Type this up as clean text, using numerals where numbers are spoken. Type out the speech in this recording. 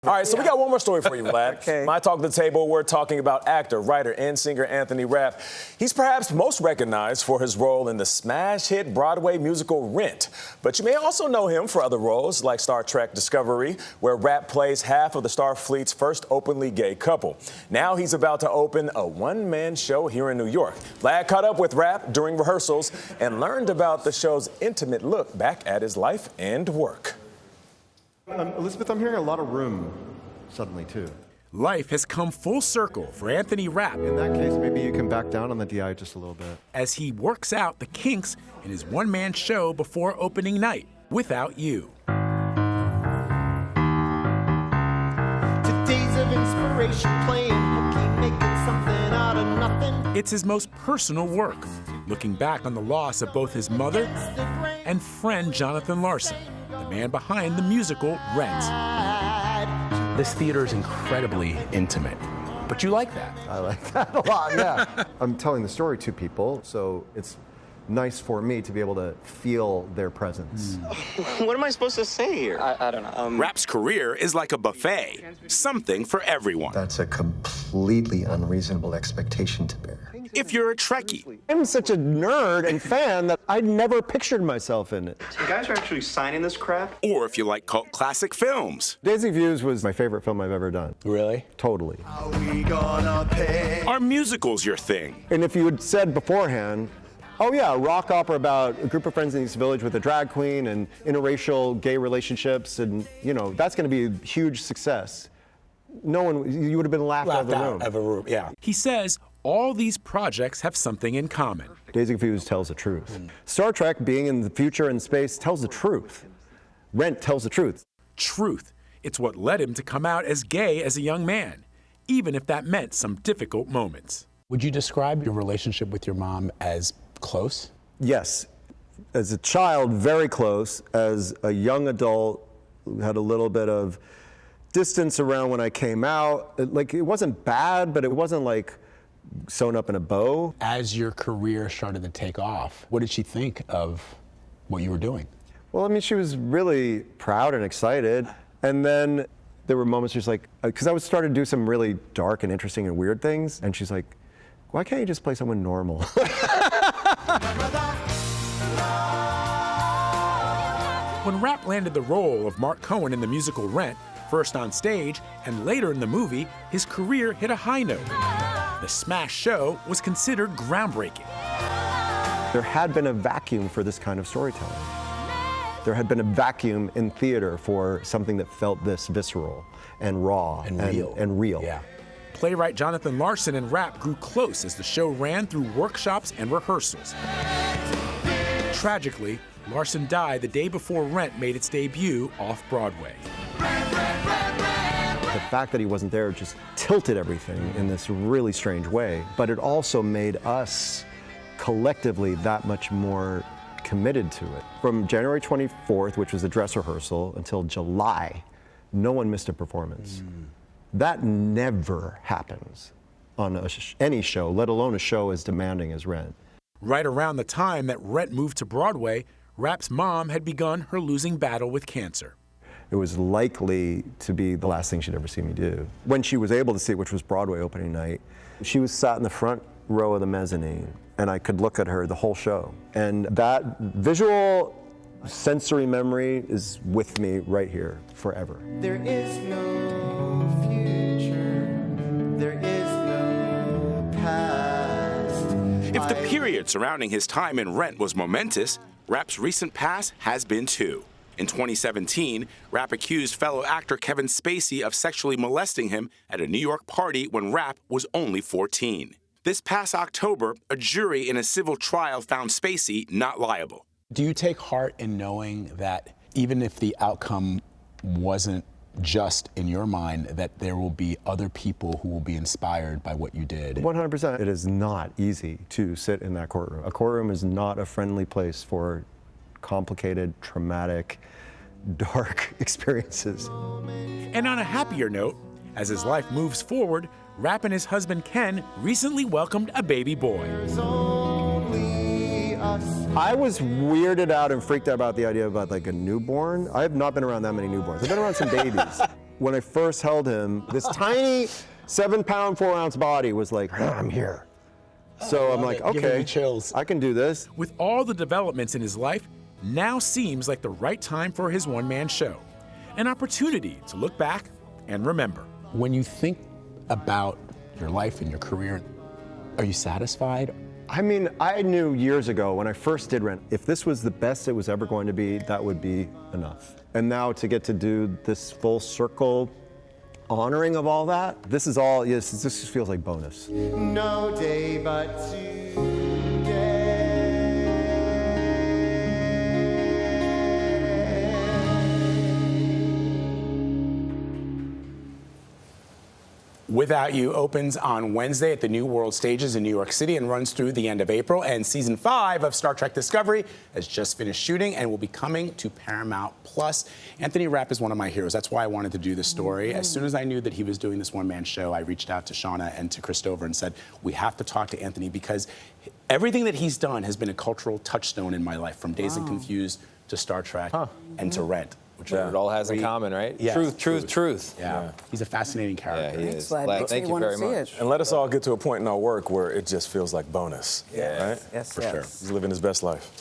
All right, so we got one more story for you, Vlad. Okay. My Talk to the Table, we're talking about actor, writer, and singer Anthony Rapp. He's perhaps most recognized for his role in the smash hit Broadway musical Rent. But you may also know him for other roles like Star Trek Discovery, where Rapp plays half of the Starfleet's first openly gay couple. Now he's about to open a one-man show here in New York. Vlad caught up with Rapp during rehearsals and learned about the show's intimate look back at his life and work. Elizabeth, I'm hearing a lot of room suddenly, too. Life has come full circle for Anthony Rapp In that case, maybe you can back down on the DI just a little bit. as he works out the kinks in his one-man show before opening night, Without You. Days of inspiration, playing hooky, making something out of nothing. It's his most personal work, looking back on the loss of both his mother and friend Jonathan Larson, the man behind the musical Rent. This theater is incredibly intimate, but you like that. I like that a lot, yeah. I'm telling the story to people, so it's nice for me to be able to feel their presence. What am I supposed to say here? I don't know. Rapp's career is like a buffet, something for everyone. That's a completely unreasonable expectation to bear. If you're a Trekkie, I'm such a nerd and fan that I never pictured myself in it. You guys are actually signing this crap? or if you like cult classic films, Days of Views was my favorite film I've ever done. Really? Totally. are musicals your thing? And if you had said beforehand, oh yeah, a rock opera about a group of friends in East Village with a drag queen and interracial gay relationships, and you know, that's gonna be a huge success. No one, you would have been laughed out of the room. of a room, yeah. He says all these projects have something in common. Days of Views tells the truth. Star Trek, being in the future and space, tells the truth. Rent tells the truth. Truth. It's what led him to come out as gay as a young man, even if that meant some difficult moments. Would you describe your relationship with your mom as close? Yes, as a child, very close. As a young adult, had a little bit of distance around when I came out. It wasn't bad, but it wasn't like sewn up in a bow. As your career started to take off, what did she think of what you were doing? Well, I mean, she was really proud and excited. And then there were moments she's like, because I was starting to do some really dark and interesting and weird things. And she's like, why can't you just play someone normal? When Rapp landed the role of Mark Cohen in the musical Rent, first on stage and later in the movie, his career hit a high note. The smash show was considered groundbreaking. There had been a vacuum for this kind of storytelling. There had been a vacuum in theater for something that felt this visceral and raw and real. Yeah. Playwright Jonathan Larson and Rapp grew close as the show ran through workshops and rehearsals. Tragically, Larson died the day before Rent made its debut off-Broadway. The fact that he wasn't there just tilted everything in this really strange way, but it also made us collectively that much more committed to it. From January 24th, which was the dress rehearsal, until July, no one missed a performance. That never happens on any show, let alone a show as demanding as Rent. Right around the time that Rent moved to Broadway, Rapp's mom had begun her losing battle with cancer. It was likely to be the last thing she'd ever see me do. When she was able to see it, which was Broadway opening night, she was sat in the front row of the mezzanine, and I could look at her the whole show. And that visual sensory memory is with me right here forever. There is no future, there is no past. If the period surrounding his time in Rent was momentous, Rapp's recent past has been too. In 2017, Rapp accused fellow actor Kevin Spacey of sexually molesting him at a New York party when Rapp was only 14. This past October, a jury in a civil trial found Spacey not liable. Do you take heart in knowing that even if the outcome wasn't just in your mind, that there will be other people who will be inspired by what you did? 100%. It is not easy to sit in that courtroom. A courtroom is not a friendly place for complicated, traumatic, dark experiences. And on a happier note, as his life moves forward, Rapp and his husband Ken recently welcomed a baby boy. I was weirded out and freaked out about the idea about like a newborn. I have not been around that many newborns. I've been around some babies. when I first held him, this tiny 7-pound, 4-ounce body was like, I'm here. So I'm like, Giving me okay, chills. I can do this. With all the developments in his life, now seems like the right time for his one-man show. An opportunity to look back and remember. When you think about your life and your career, are you satisfied? I mean, I knew years ago when I first did Rent, if this was the best it was ever going to be, that would be enough. And now to get to do this full circle honoring of all that, this is all, yes, this just feels like bonus. No day but today. Without You opens on Wednesday at the New World Stages in New York City and runs through the end of April. And season 5 of Star Trek Discovery has just finished shooting and will be coming to Paramount Plus. Anthony Rapp is one of my heroes. That's why I wanted to do this story. As soon as I knew that he was doing this one-man show, I reached out to Shauna and to Christopher and said, we have to talk to Anthony because everything that he's done has been a cultural touchstone in my life, from Dazed and Confused to Star Trek and to Rent. Which What it all has in common, right? Yes, Truth. Yeah. He's a fascinating character. Yeah, he is. Glad Thank you very much. And let us all get to a point in our work where it just feels like bonus. Yeah. Right? Yes, For sure. He's living his best life.